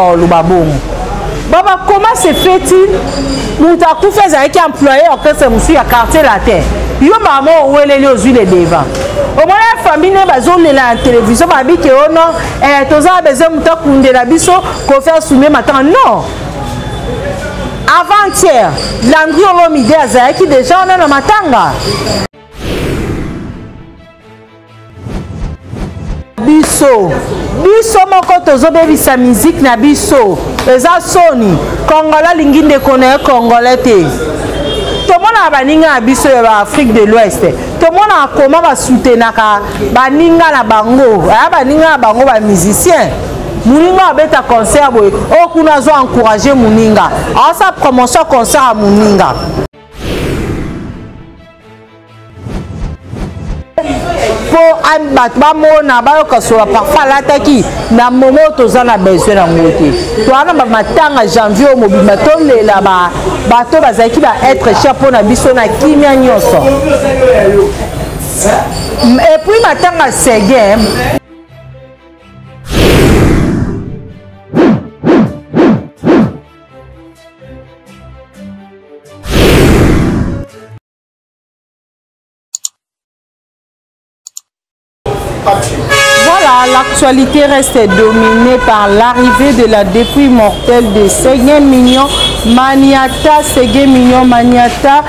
le babon. Baba, comment se fait-il? Nous avons tout fait avec un employé orchestre monsieur à quartier la terre. Yo maman où elle est aux huiles devant. Au moins la famille n'est pas zone la télévision ma vie que oh non eh tous a besoin de muta kunde la biso qu'on fait soumettre matin non. Avant-hier, Landry Olomide a qui déjà on est dans matanga. Biso moko tozobebi sa musique na biso eza soni Congolais linginde connaît Congolais te to mona baninga biso ya Afrique de l'Ouest to mona comment ba soutenaka baninga na bango aya baninga na bango ba musicien muninga abeta concert boy o kuna zo encourager muninga asa promotion concert à muninga pour un battement na bayoka sur parfois l'attaque na moment tozana besoin na ngote to ana ba matanga janvier au mobima tole la ba bato bazaki ba être cher pour na biso na kimia nyoso et puis matanga sege Voilà, l'actualité reste dominée par l'arrivée de la dépouille mortelle de Séguin Mignon Maniata, Séguin Mignon Maniata,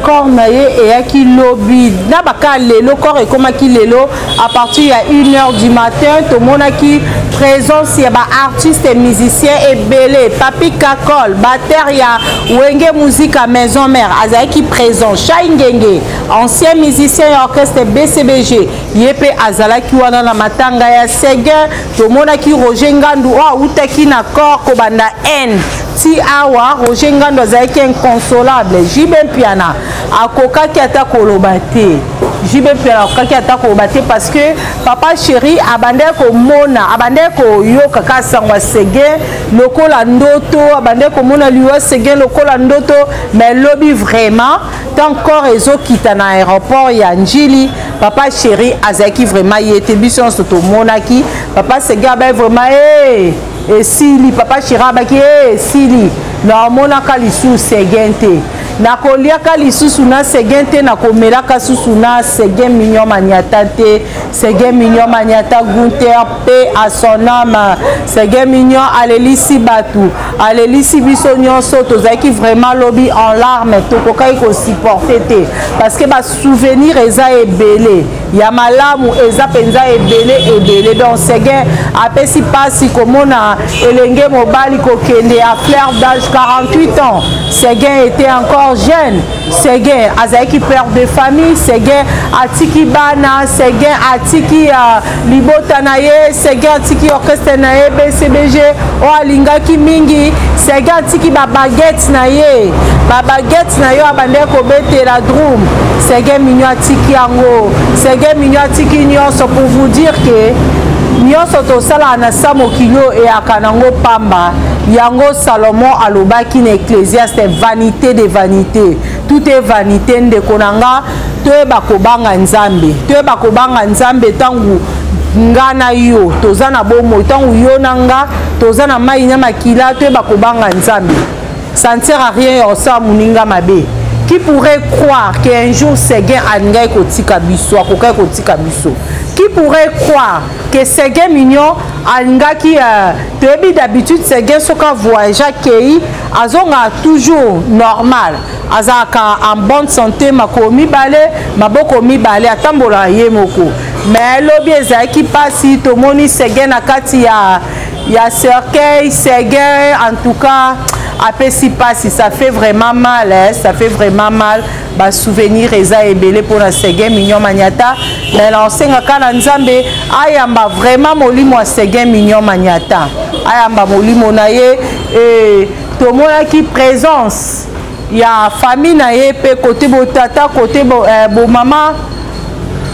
Cornaye et Aki Lobi. Nabaka Lelo, corps et comme Aki Lelo, à partir il y a 1h du matin, tout le monde qui présence, il y a artistes et musiciens et belé, Papi Kakol, batteur, il y a Wenge Musique à Maison Mère, Azaïki présent, Chaingenge, ancien musicien et orchestre BCBG, Yepe Azalaki wana na matanga ya Séguin, tout le monde qui Roger Ngandu, Outaki na corps, Kobanda N. Si awa Roger Ngandu azalaki inconsolable Jibem Piana akoka ki ata kolobate Jibem Piana akoka ki ata kolobate parce que papa chéri abande ko mona abande ko yoka ka sangwa Séguin lokola ndoto abande ko mona liwa Séguin lokola ndoto mais lobi vraiment tant corps ezo kita na aéroport ya Njili papa chéri azalaki vraiment yete biso soto monaki papa Séguin ba vraiment et Sili, papa Chirabaki, Sili, na mona kalisu Segente. Na kolia kalisu suna Segente, na komela kasusu na Séguin Mignon Maniata te, Séguin Mignon Maniata Gunther, paix à son âme, Séguin Mignon, alelisi batu, alelisi bisonyon soto, zaki vraiment lobby en larmes, tokoka ko supporter te, parce que ba souvenir eza ebele. Yamalamu eza penza ebele donc Séguin apesi pasi komona elenge mobali kokende à fleur d'âge 48 ans Séguin était encore jeune Séguin azaki père de famille Séguin atiki bana Séguin atiki libota na ye Séguin atiki orchestre na ye BCBG o alingaki mingi Séguin atiki ba baguette na ye yo abande ko betela drum Séguin Mignon atiki yango Séguin Mignon atiki nyonso pour vous dire que nyonso tosala na samokilo et akanango pamba yango Salomon alobaki na Ecclésiaste vanité de vanité tout est vanité ndeko nanga toyeba kobanga nzambe tangu ngana yo toza na bomo tangu yo nanga toza na mai na makila toyeba kobanga nzambe ça ne sert à rien osa muninga mabe. Qui pourrait croire qu'un jour Séguin alingai kotika biso akokai kotika biso? Qui pourrait croire que Séguin Mignon alinga qui tebi d'habitude Séguin soka voyage kei azonga toujours normal azaka en bonne santé makomi balé maboko mi balé atambola yemoko mais lobi ezaki pasi tomoni Séguin na kati ya cercueil Séguin en tout cas après si pas si ça fait vraiment mal ça fait vraiment mal ba souvenir eza ebele pour la Séguin Mignon Maniata mais l'enseigna kana nzambe ayamba vraiment molimo Séguin Mignon Maniata ayamba molimo na ye et to mona ki présence ya famille na ye pe côté bo tata côté bo maman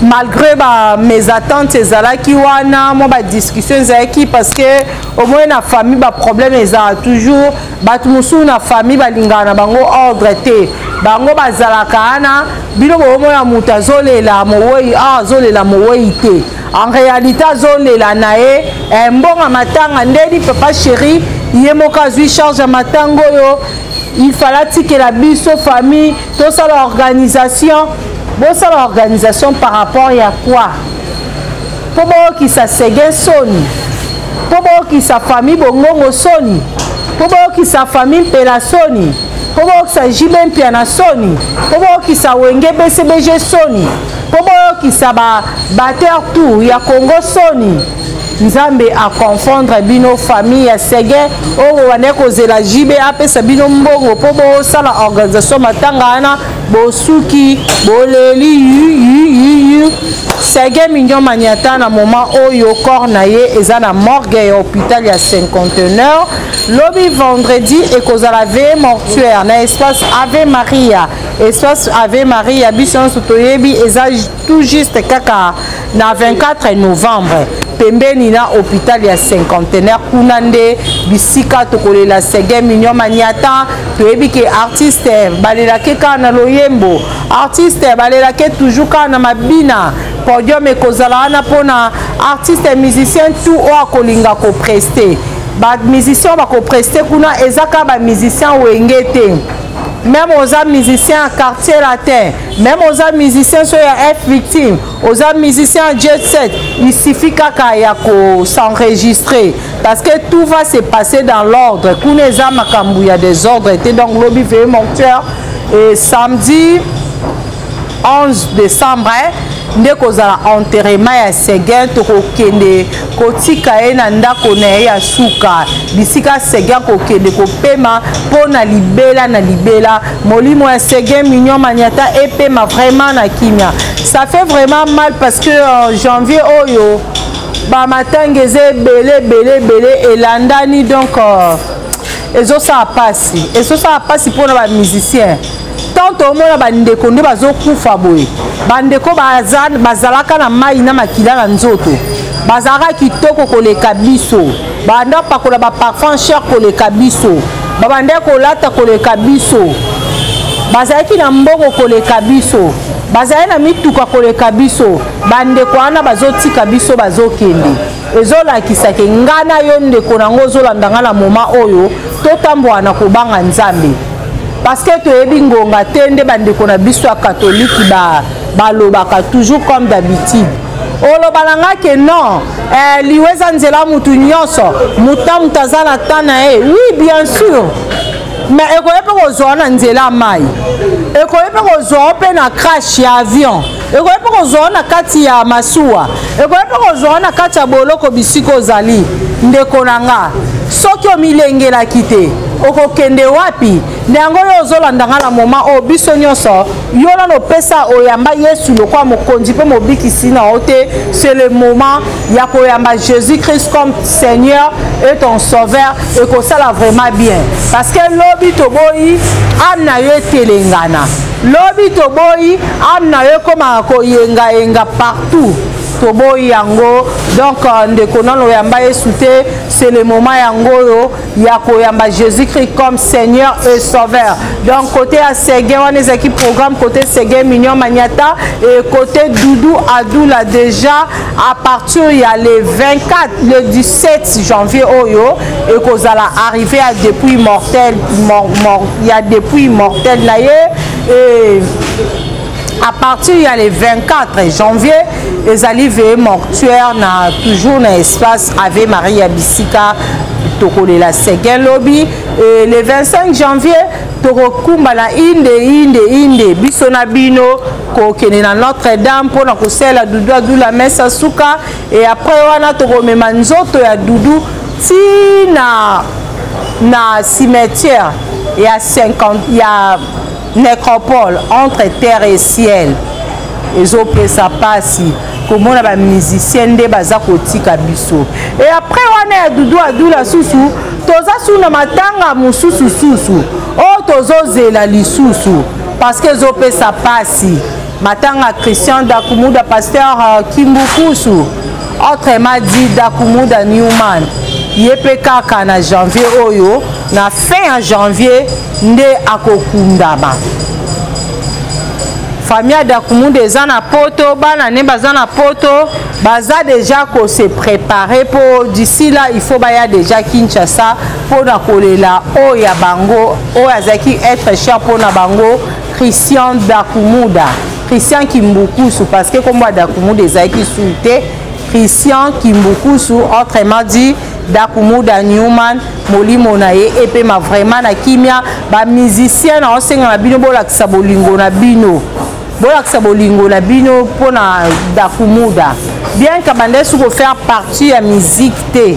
malgré mes attentes ezalaki wana mo ba discussion ezalaki parce que au moins na famille ba problème ezala toujours batu musu na famille balingana bango ordre te bango bazalaka ana bino bomo ya mutu azolela mowei azolela mowei te en réalité azolela na ye mbonga matanga ndeni papa chéri ye moko azwi charge ya matanga oyo il fallait tikela biso famille tout ça l'organisation bosala organisation par rapport à quoi po bokisa sege soni po bokisa famille bongongo soni po bokisa famille mpela soni po bokisa jibe mpia na soni po bokisa wenge bcbg soni po bokisa bater tout ya Congo soni nzambe a confondre bino famille ya sege oyo wane kozela jibe apesa bino mbongo po bosala organisation matanga ana bosuki boleli sege mignon maniata na moment oyo corps na ye eza na morgue ya hôpital ya 51 lobi vendredi ekozala veille mortuaire na espace Ave Maria biso nyonso toyebi eza tout juste kaka na 24 novembre pembeni na hôpital ya 51 kuna nde bisika tokolela sege mignon maniata toyebi ke artiste balelaki kaka na loyembo artiste balelaki toujours kaka na mabina podium ekozala wana mpona artiste musicien tout oyo akolinga kopreste bamusicien bakopreste kuna eza kaka bamusicien wenge te même aux musiciens à quartier latin, même aux musiciens sur F victime, aux musiciens jet set, il suffit qu'à s'enregistrer parce que tout va se passer dans l'ordre. Kouneza Makambu, il y a des ordres, donc lobby veille mortuaire et samedi 11 décembre. Nde kozala enterrement ya Seguin tokokende kotika ye na ndako na ye ya suka bisika Seguin kokende kopema pona libela na libela molimo ya Seguin mignon maniata epema vraiment na kimia. Ça fait vraiment mal parce que en janvier oyo ba matangeze belé elandani donc ezo sa pasi pona ba musicien tant au moins bandeko nde bazokufa boye bandeko bazalaka na mai na makila na nzoto bazalaka kitoko koleka biso banda pakola ba parfum cher koleka biso babande kolata koleka biso bazalaki na mbongo koleka biso bazali na mituka koleka biso bandeko wana bazotika biso bazokende ezolakisa ke ngana yo ndeko nango ozolandanga na moma oyo totambwa na kobanga nzambe parce que toyebi ngonga tende bandeko na biso ya catholique balobaka toujours comme d'habitude olobalanga ke non liweza nzela mutu nyonso mutu azala tana oui bien sûr mais ekoyepe kozwa na nzela mai ekoyepe kozwa pe na crash ya avion ekoyepe kozwa na kati ya masuwa ekoyepe kozwa na kati ya boloko bisiko ozali ndeko nanga soki omilengelaki te okokende wapi ndango yo ozolandanga na moma oyo biso nyonso yo nano opesa oyamba Yesu lokwa mokonzi mpe mobikisi na yo te c'est le moment ya koyamba Jésus-Christ comme Seigneur et ton Sauveur ekosala vraiment bien parce que lobi toboyi ame na yo etelengana lobi toboyi ame na yo ekomaka koyengayenga partout toboyi yango donc ndeko nano oyamba Yesu te c'est le moment yango ya koyamba Jésus-Christ comme Seigneur et Sauveur. Donc côté à Seguin on est équipe programme côté Seguin mignon maniata et côté Doudou Adoula déjà à partir il y a le 24 le 17 janvier oyo et kozala arrivé à depuis mortel il y a depuis mortel là et à partir il y a le 24 janvier les arrivées mortuaires na toujours na espace Ave Maria bisika tokolela Seguin lobby et le 25 janvier tokokumba na inde biso na bino kokene na Notre-Dame pour na kosela Doudou Adoula mesa suka et après wana tokomema nzoto ya Doudou ti na cimetière il y a 50 il y a nécropole entre terre et ciel ezopesa pasi komona ba musicien nde baza kotika biso et après wana ya Doudou Adoula susu toza suna matanga mususu susu o tozozela lisusu parce que ezopesa pasi matanga Christian Dakumuda pasteur Kimbukusu autrement dit Dakumuda Newman yepe kaka na janvier oyo na fin en janvier nde akokundama famille Dakumuda eza na poto bana ne baza na poto baza déjà ko se préparer pour d'ici là il faut baya déjà Kinshasa pour na kolela oya bango oya zaki être cher pour na bango Christian Dakumuda Christian Kimbukusu parce que comme Dakumuda ezaki souté Christian Kimbukusu autrement dit Dakumuda Newman molimo na ye epe ma vraiment na kimia ba musicien na osenga na bino bolakisa bolingo na bino pona Dakumuda bien que bande sou faire partie ya musique te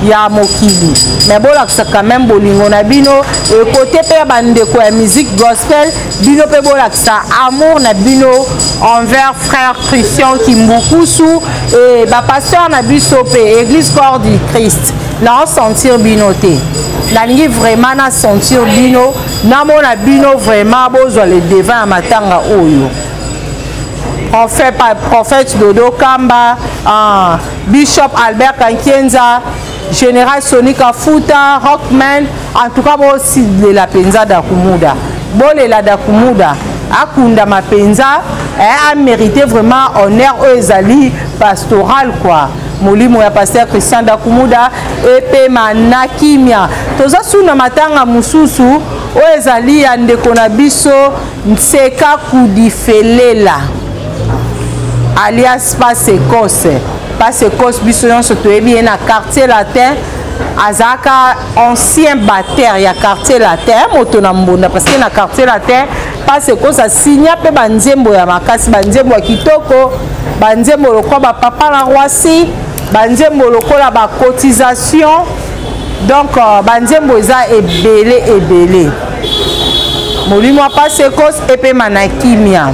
ya mokili mais bolakisa quand même bolingo na bino et côté pe bande ko ya musique gospel bino pe bolakisa amour na bino envers frère Christian Kimbukusu et ba pasteur na biso pe église corps du Christ na sentir bino te nalingi vraiment na sentir bino na mona bino vraiment bozwa le devant matanga oyo prophète Dodo Kamba Bishop Albert Kankienza Général Sonic Afuta Rockman en tout cas aussi de la penza Dakumuda bolela Dakumuda akunda mapenza a mérité vraiment honneur ezali pastoral quoi molimo ya pasteur Christian Dakumuda epe manakimia toza suna matanga mususu o ezali ya ndeko na biso Nseka Kudifelela alias Pasekos biso nyonso toyebi na quartier latin azaka ancien batteur ya quartier latin moto na mbonda parce que na quartier latin Pasekos asigna pe banzembo ya makasi banzembo ya kitoko banzembo lokola ba papa na Rwasi banzembo lokola ba cotisation donc banzembo eza ebele molimo Pasekos epe manakimia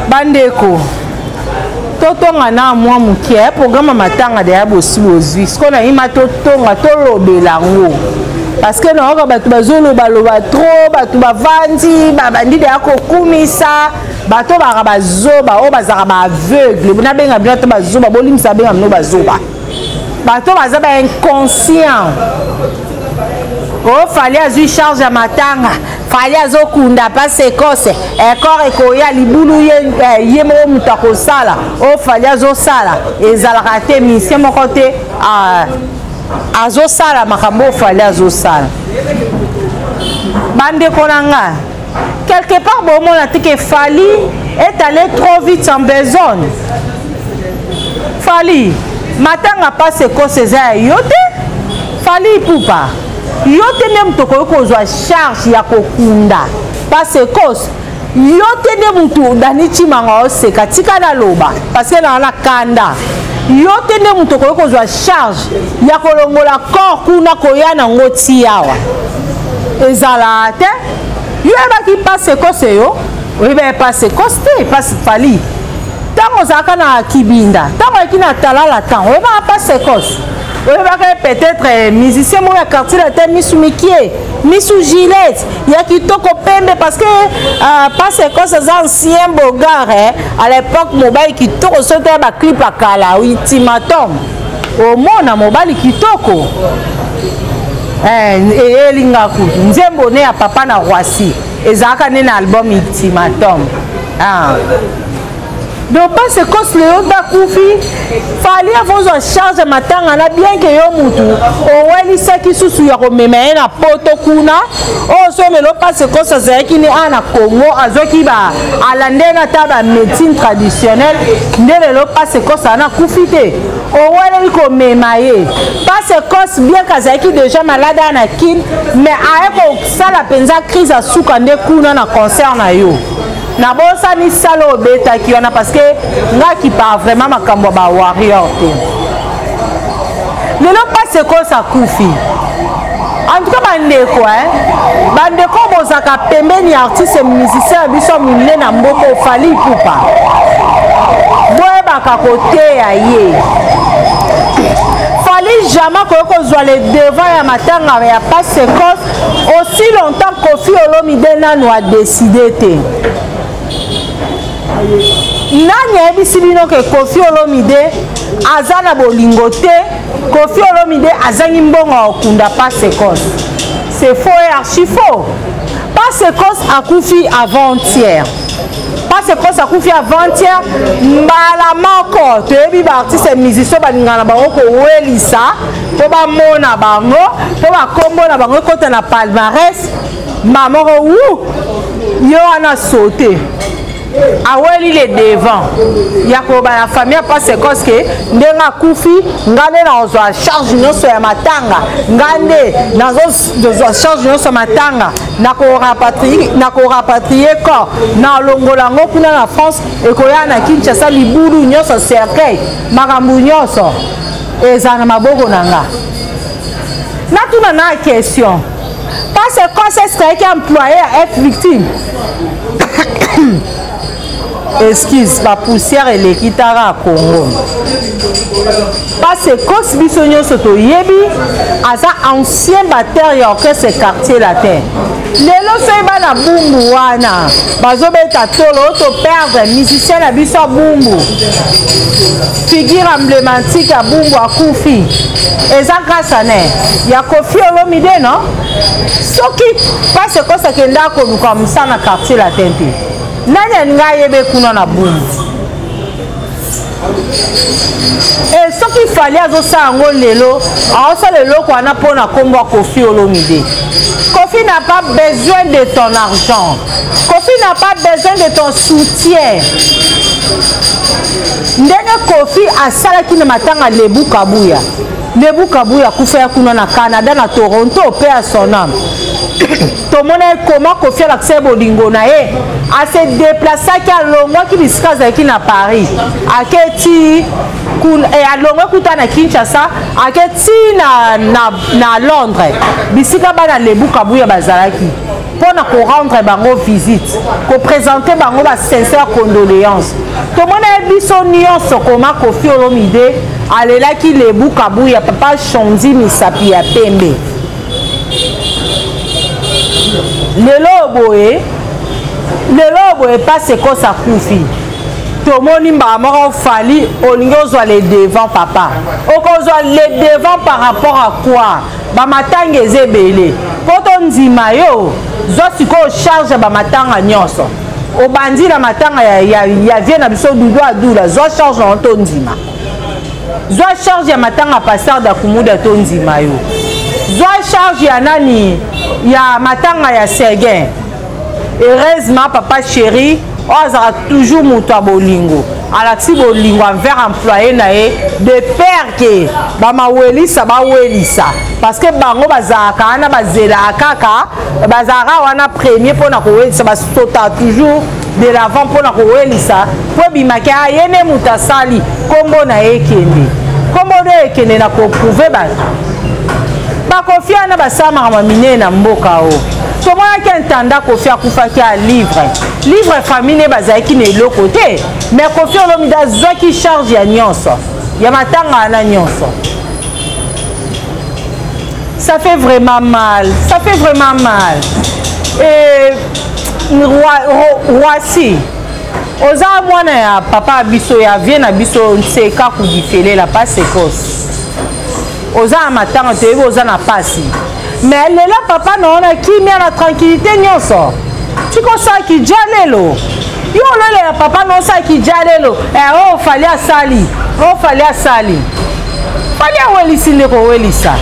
bandeko totonga na mwa mukie programme matanga de ya bosi bozwi siko na ima totonga tolobela ngo parce que na bato bazoloba trop bato bavandi babandi de ya kokumisa bato baka bazoba o bazaka ba aveugle bona benga bino to bazoba bolimisa benga bino bazoba bato baza ba inconscient o fali azwi charge ya matanga fali azokunda Pasekos ekor ekoya libulu ye mo muta kosala o fali azosala ezalaka te mission moko te azosala makambo fali azosala bandeko na nga quelque part bomona te ke fali est allé trop vite en besogne fali matanga Pasekos eza yo te fali pupa yo te nde mutu okoki kozwa charge ya kokunda Pasekos yo te nde mutu dani timanga oseka tika naloba parce que na kanda yo te nde mutu okoki kozwa charge ya kolongola corps kuna koya nango ti awa ezala te yo yebaki Pasekos yo oyeba Pasekos te fali ntango ozalaka na kibinda ntango oyeki na talala ntango oyebaka Pasekos oyebaka peut-être musicien mo ya quartier latin misu mikie misu Gillette ya kitoko pembe parce que Pasekos eza ancien bogare à l'époque mobali kitoko soto ya baclip akala ultimatum omona mobali kitoko elinga kutu nzembo ne ya papa na Rwasi ezalaka ne na album ultimatum donc Pasekos leo dakufi fali avozwa charge matanga na bien que yo mutu owelisaki susu ya komema ye na poto kuna oso lelo Pasekos azalaki ni ana Congo azoki ba alande na ta ba médecine traditionnelle nde lelo Pasekos ana kufi te oweleli komema ye Pasekos bien kazalaki déjà malade na kin mais aye kosala penza crise asuka nde kuna na concert na yo na bosa ni salo beta ki wana parce que nga ki pa vraiment makambo ba warrior te lelo Pasekos akufi en tout cas bandeko bozaka pembeni artiste musicien biso mine na mboko fali pupa boyebaka koteya ye fali jamais kokozwa le devant ya matanga ya Pasekos aussi longtemps Koffi Olomide nanu a décidé te nani ayebisi bino ke Koffi Olomide aza na bolingo te, Koffi Olomide azangi mbongo okunda Pasekos. C'est faux et archi faux. Pasekos akufi avant-hier. Pasekos akufi avant-hier. Mbala moko toyebi ba artiste musicien balingana bango ko welisa to ba mona bango to ba kombo na bango kota na palmarès mamoko wu yo ana sauté. Aweli les devant yakoba la famille a passé cause que ndenga kufi ngane na ozwa charge nyonso ya matanga ngande nazo charge nyonso ya matanga na ko rapatrier corps na longola ngo kuna na France et koya na Kinshasa libulu nyonso cercueil makambu nyonso ezana maboko nanga na tuna na question parce que c'est qui employé à être victime. Excuse, la poussière et l'équitara à Congo. Parce que quand biso nyonso to yebi, aza ancien batteur ya orchestre quartier latin. Lelo soyeba na bumbu wana, bazo beta tolo to perdre musicien na biso bumbu. Figure emblématique à bumbu à Koufi. Eza grâce à ne, ya Koffi Olomide non? Soki parce que ça kenda ko comme ça na quartier latin. Nani nga yebe kuna na bumbu. Et ce qu'il fallait azo sa ngo lelo, azo lelo ko ana pona kombo Koffi Olomide. Koffi n'a pas besoin de ton argent. Koffi n'a pas besoin de ton soutien. Ndenge Koffi asalaki na matanga Lebu Kabuya. Lebu Kabuya kufaya kuna na Canada na Toronto pe à son âme. Tout le monde comment Koffi l'accès bolingo na e a se déplacer qui a longo qui bisika qui na Paris a keti kun et a longo kuta na Kinshasa a keti na Londres bisika ba na Lebu Kabuya bazalaki pour na ko rendre bango visite ko présenter bango ba sincère condoléances. Tout le monde biso nyonso comment Koffi Olomide alela ki Lebu Kabuya papa Chondi Misapi ya Pembe. Le lobo est passé comme ça Koufi. Tout le monde m'a fallu au niveau les devant papa. Au cause les devant par rapport à quoi? Ba matanga ezebele. Quand on dit mayo, zo siko charge ba matanga nyonso. Au bandi la matanga ya vient na biso dudo adula, zo charge on tondima. Zo charge ya matanga passer da kumuda tondima yo. Zo charge ya nani ya matanga ya Serguin. Heureusement papa chéri ozara toujours muta bolingo alati bolingo envers employé nae de père que bama welisa ba welisa parce que bango bazaka na bazela kaka bazara wana premier pona ko welisa ba sota toujours de l'avant pona ko welisa po bimaka yene muta sali kombo na ekende kombo na ekende na ko prouver ba konfia na basama mamine na mboka o. Comment est-ce que Koffi akufa ki a livre famille bazaki qui n'est l'autre côté mais Koffi Olomide qui charge ya nyonso ya matanga na nyonso. Ça fait vraiment mal, et Roissy oza mwana ya papa biso ya vie na biso nseka kudifele la passe cause oza matanga te oza na pasi. Mais là papa non a qui met la tranquillité nyonso. Tu ko sa ki jalelo. Yo le papa non sa ki jalelo. Oh fallait à sali. Fallait welisi ne ko welisa.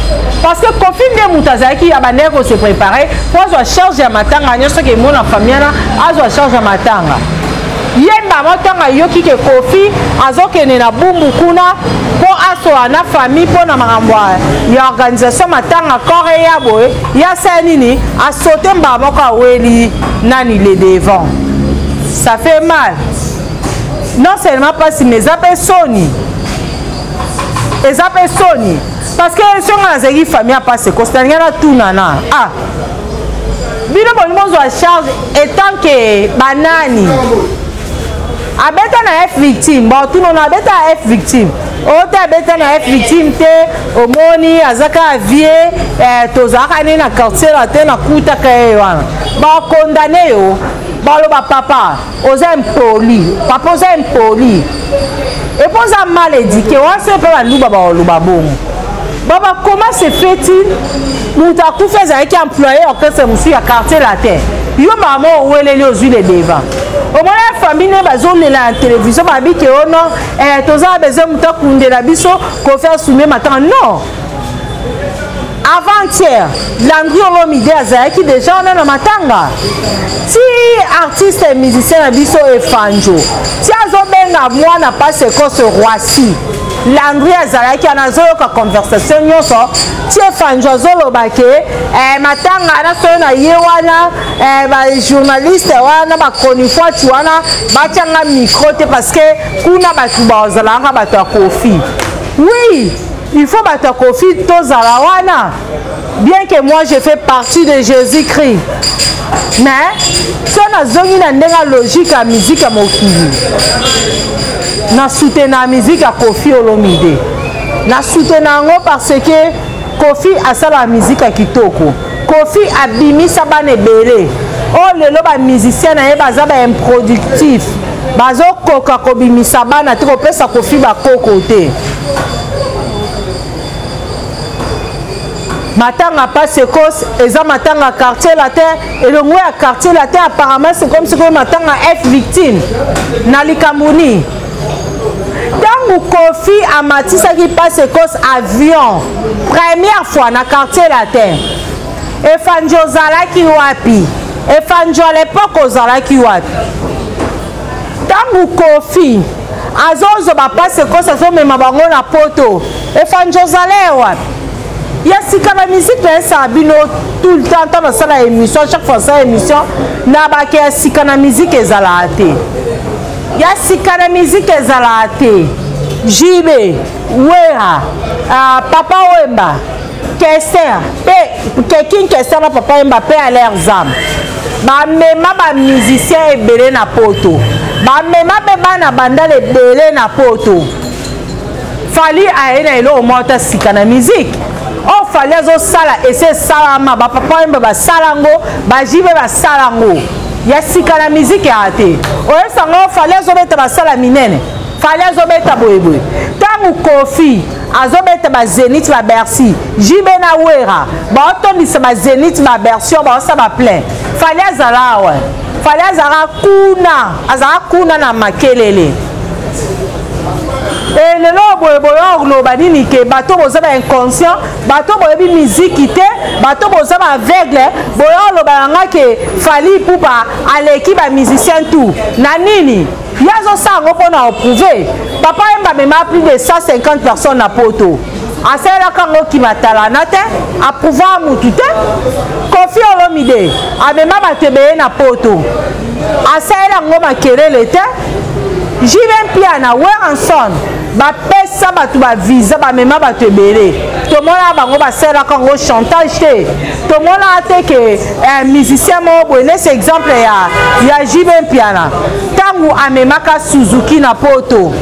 Parce que Koffi de mutazaki ya baneko se préparer pour zo charge ya matanga nyonso ke mona famille na azo charge ya matanga. Yemba matanga yoki ke Koffi azokene na bumbu kuna pour aso na famille pour na mangambwa ya organisation matanga kore ya boy ya sanini a sauter mbamoko weli nani les devant. Ça fait mal. Non seulement pas si mes personnes les personnes parce que si on a une famille à passer costania na tout nana ah bino bonimo zo charge étant que banani abeta na F victime bon tout non abeta F victime ota abeta na F victime te omoni azaka vie tozaka ni na quartier la te na kuta ka wana ba condamné yo baloba papa oza impoli papa oza impoli et puis oza mal éduqué wase mpe baluba baloba bongo baba comment se fait-il moto akufi ezalaki employé orchestre mosusu ya quartier latin yo mama oweleli ozwi le devant omona famille ne bazolela na télévision babiki o non toza besoin moto akundela biso kofaire soume matanga non avant-hier Landry Olomide azalaki déjà on a na matanga ti artiste et musicien na biso efanjo ti azobenga mwana passe ekose Roissy Landry azalaki anazoyoka conversation nyonso ti efanjo azoloba ke matanga nasoyo na ye wana bajournaliste wana bachroniqueur ti wana batianga micro te parce que kuna bato bazalanga bato ya kofi oui il faut battre Kofi Tozalawana. Bien que moi je fais partie de Jésus-Christ. Mais si on a zoni na ndenga logique à musique à mokili. Na soutenir la musique à Kofi Olomide. Na soutenir ngo parce que Kofi a ça la musique à kitoko. Kofi a bimi sabane belé. Oh lelo ba musicien na ye baza ba improductif. Bazo koka ko bimi sabana te ko pesa Kofi ba kokote. Matanga passe cause eza matanga quartier latin et le mot à quartier latin apparemment c'est comme si matanga est victime nalikamuni donc Kofi amatisa qui passe cause avion première fois na quartier latin efanjo zalaki wapi efanjo à l'époque ozalaki wapi donc Kofi azozo ba passe cause azomema bango na poto efanjo zale wapi. Il y a si la musique ça bino tout le temps dans la émission chaque fois ça émission na ba ke si la musique ezalate il y a si la musique ezalate Jibe Wera Papa Wemba Kester pe quelqu'un Kester na Papa Wemba pe à l'air zam ba mema ba musicien ebele na poto ba mema be bana banda le belé na poto fali aena elo mota si la musique. Oh, fallait zo sala et c'est salama ba papa mba ba salango ba jibe ba salango ya sika la musique ya ate o esango fallait zo beta ba sala minene fallait zo beta boyeboy tangu Kofi azo beta ba Zénith ba Bercy jibe na wera ba otondisa ba Zénith ba Bercy ba sa ba plein fallait azala wa fallait azala kuna na makelele. Et le lobo badini ke bato boza ba inconscient bato boyebi musique te bato boza ba aveugle boyo lo balanga ke fali pupa aleki ba musicien tout na nini yazo sango pona prouver papa emba mema plus de 150 personnes na poto asela kango ki matala na te approuver mutu te Kofi Olomide amema batebeye na poto asela ngo makelele te Jibe pia na Weranson ba pesa batu ba visa ba mema batu ebele to mona bango ba sera kango chantage te to mona te ke musicien mo bonne ce exemple ya Jibe pia na tangu amemaka Suzuki na poto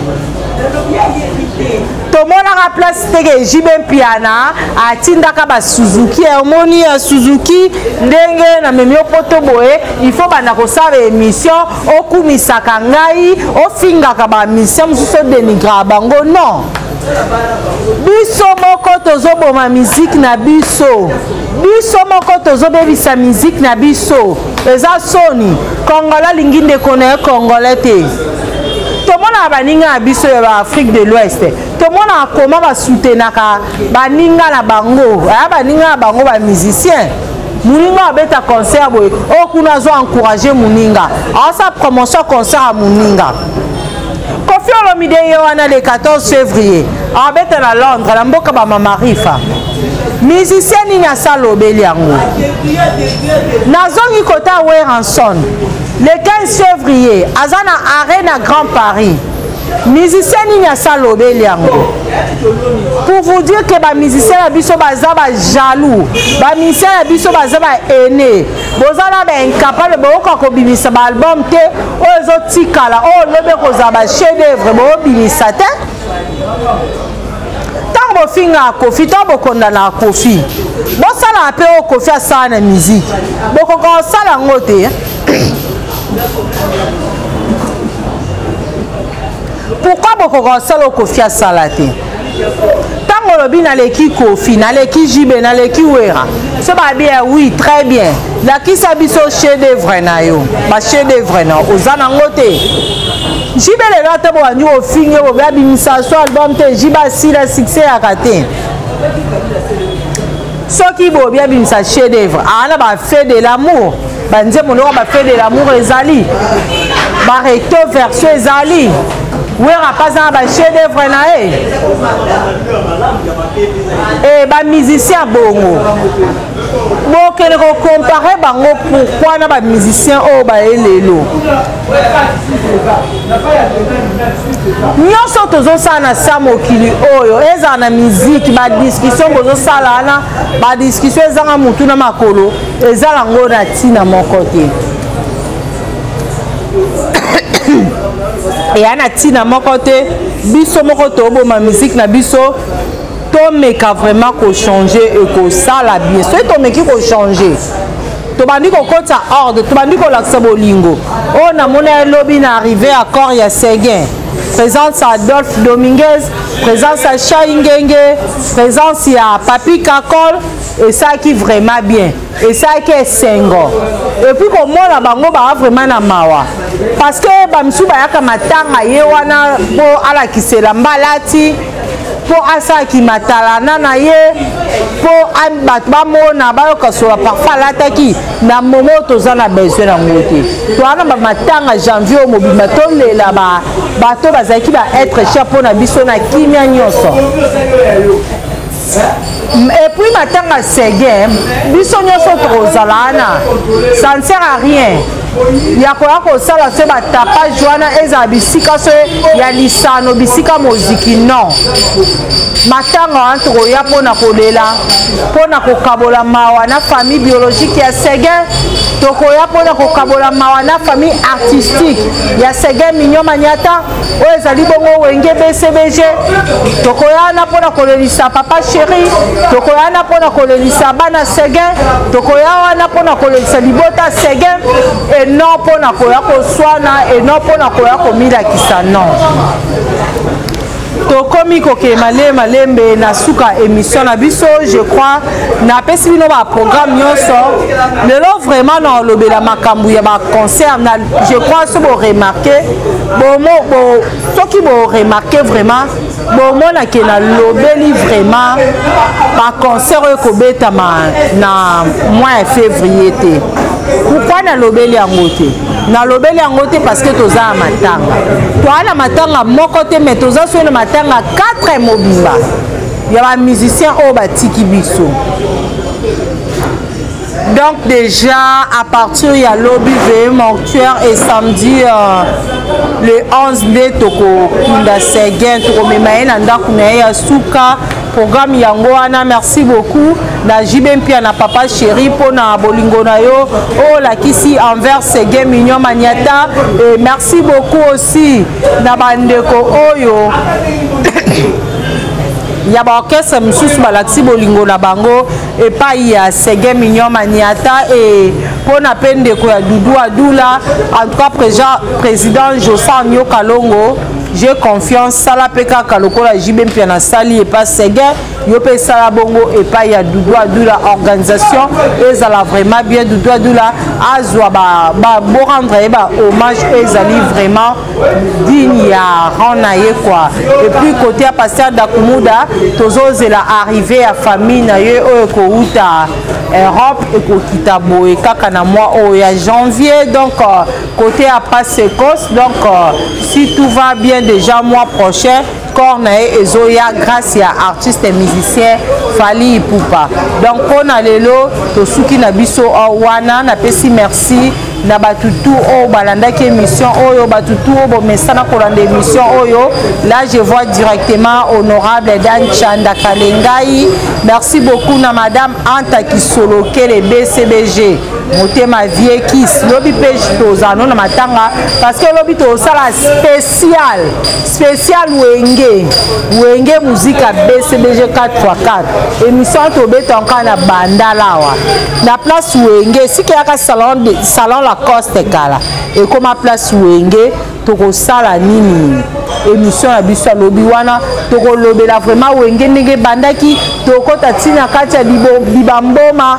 to mona ka place te ke Jibe piana atindaka ba Suzuki omoni ya Suzuki ndenge na memio poto boye il faut bana ko sala émission okumisaka ngai ofingaka ba mission mususu denigra bango non biso moko tozoboma musique na biso moko tozobebisa musique na biso eza soni Congolais lingi ndeko na Congolais te tomona baninga biso ya Afrique de l'Ouest tomona comment ba soutenaka baninga na bango baninga na bango ba musicien muninga abeta concert boy okuna zo encourager muninga asa promotion concert à muninga Kofi Olomide wana le 14 février abeta na Londres na mboka ba Mama Rifa musicien ni asalo beliango nazongi kota Weranson le 15 février azana Arena Grand Paris musicien ni asalo beliango pour vous dire que ba musicien na biso baza ba jaloux ba musicien na biso baza ba aîné bozala ba incapable boko ko bimisa ba album te ozo tikala o lobe ko za ba chef d'œuvre bo bimisa te tango finga Kofi to bokonda na Kofi bosala pe o Kofi asala na musique boko ko sala ngote Pourquoi beaucoup salo kofia salate? Tant que le naleki kofi, naleki jibe, naleki wera. C'est pas bien, oui, très bien. La qui s'habille au chef d'œuvre na yo, ba chef d'œuvre na ozanangote. Jibe le rate bo anyu ofinge bo ba bimisa so album te jiba si la succès à kate. Ce qui bo bien bimisa chef d'œuvre, ana ba fait de l'amour. Ba nze mono ba fait de l'amour ezali. Ba recto verso ezali. Oui, pas un chef d'œuvre et ba musicien bongo. Bon, que nous comparer bango pourquoi na ba musicien au ba elelo. Nous sommes tous ça na samokili oyo eza na musique ba discussion bozo sala na ba discussion eza na mutu na makolo eza lango na tina mon côté. Et ana tina mon côté biso moko to bo ma musique na biso to meka vraiment ko changer et ko sala bien so to meki ko changer to bandi ko kota ordre to bandi ko laksa bolingo o na mona lobby na arrivé à corps ya Seguin présence à Adolphe Dominguez présence à Chaingenge présence à Papi Kakol et ça qui vraiment bien et ça qui est sengo et puis comme moi la bango ba vraiment na mawa parce que ba msuba yaka matanga ye wana po ala kisela mbalati po asa ki matalana na ye po bat ba mona ba yoka so parfois lataki na momo toza na besoin na ngote to ana ba matanga janvier au mobima to lela ba bato bazaki ba être chapeau na biso na kimia nyonso. Et puis matanga Seguin biso nyonso tozalana ça ne sert à rien. Ya ko sala se ba tapage wana eza bisika so ya lisano bisika moziki non matanga antro ya pona kolela pona kokabola mawa na famille biologique ya Seguin tokoya pona kokabola mawa na famille artistique ya Seguin Mignon Maniata o ezali bongo wenge BCBG tokoya na pona kolelisa papa chéri tokoya na pona kolelisa bana Seguin tokoya na pona kolelisa libota Seguin et non pour na koya ko swana et non pour na koya ko mila kisa non to komi ko ke malembe na suka émission na biso je crois na pesi bino ba programme nyonso lelo vraiment na lobela makambu ya ba concert na je crois so bo remarquer bo so ki bo remarquer vraiment bo mona ke na lobeli vraiment ba concert ko beta na mois février te. Pourquoi na lobeli yango te? Na lobeli yango te parce que toza matanga. Toi na matanga moko te mais toza so na matanga 4 mobimba. Ya ba musicien o ba tiki biso. Donc déjà à partir il y a lobby veillée mortuaire et samedi le 11 mai toko kunda Seguin toko memaye na ndako na ya suka programme yango wana. Merci beaucoup na JB Mpia na papa chéri pour na bolingo na yo oh la kisi envers Seguin Mignon Maniata et merci beaucoup aussi na bandeko oyo ya ba orchestre mususu balaksi bolingo na bango et pas ya Seguin Mignon Maniata et pour na pendeko ya Doudou Adoula en tout cas président Josan Nyo Kalongo j'ai confiance sala peka kalokola JB Mpia na sali et pas Seguin yo pe sala bongo et pas ya Doudou Adoula organisation ezala vraiment bien Doudou Adoula azwa ba bo rendre ba hommage ezali vraiment digne ya ranaye quoi et puis côté à pasteur Dakumuda tozo la arrivée à famille na ye oyo ko uta Europe et ko kita boye kaka na mois au ya janvier donc côté à Passekos donc si tout va bien déjà mois prochain Cornae et Zoya grâce à artistes et musiciens Fali Ipupa. Donc on a lelo to suki na biso wana na pesi merci na batutu o balanda ki émission oyo batutu o bo mesana kolanda émission oyo. Là je vois directement honorable Dan Chanda Kalengai. Merci beaucoup na madame Anta Kisoloke le BCBG. Motema vie kiss lobby page tozano na matanga parce que lobby to sala spécial wenge musique à BCBG 4x4 émission to betonka na banda lawa na place wenge si kaka salon la Coste kala et comme place Wenge toko sala nini émission ya biso lobi wana toko lobela vraiment Wenge ndenge bandaki toko tatina kati ya bibamboma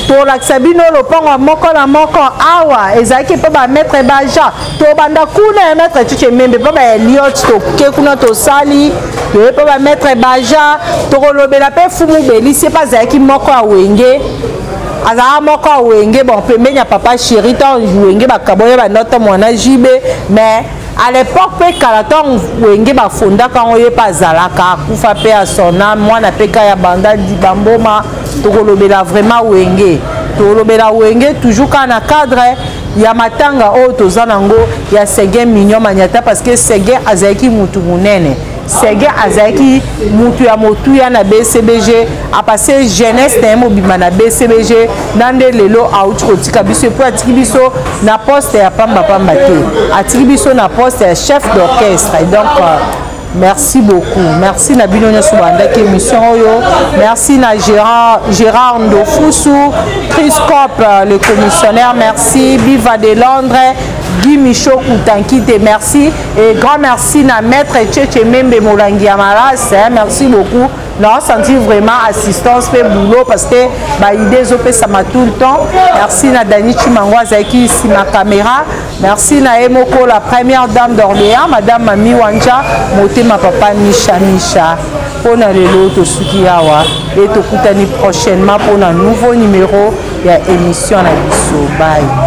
to lakisa bino lopango moko na moko awa ezaki pe ba maître baja to banda kuna maître chiche membe pe ba Eliot to ke kuna to sali to pe ba maître baja to lobela pe fumu belisi pas ezaki moko ya Wenge azala moko ya Wenge bon pembeni ya papa chéri to Wenge bakaboye banota mwana jibe mais à l'époque pe kalaton Wenge bafonda kango ye pa zalaka kufa pe a sona mwana peka ya banda di bamboma to lobela vraiment Wenge to lobela Wenge toujours kana cadre ya matanga o to zanango ya Sege Mignon Maniata parce que Sege azaki mutu munene Sege azaki mutu ya motu ya na BCBG a passé jeunesse na mobima na BCBG nande lelo auti kotika biso po atiki biso na poste ya pamba pamba te atiki biso na poste ya chef d'orchestre et donc merci beaucoup. Merci na Binonia Soubandaki émission Oyo. Merci na Gérard Ndofousou, Chris Cop, le commissionnaire. Merci. Biva de Londres, Guy Michaud Koutankite. Merci. Et grand merci na Maître Tchétché Membe Molangi Amaras. Merci beaucoup. Non, senti vraiment assistance fait boulot parce que bah idées opé ça m'a tout le temps. Merci na Dani Chimangwa Zaki ici ma caméra. Merci na Emoko la première dame d'Orléans, madame Mami Wanja, moté ma papa Misha. Pour na lelo to sukiawa et to kutani prochainement pour un nouveau numéro de émission na biso. Bye.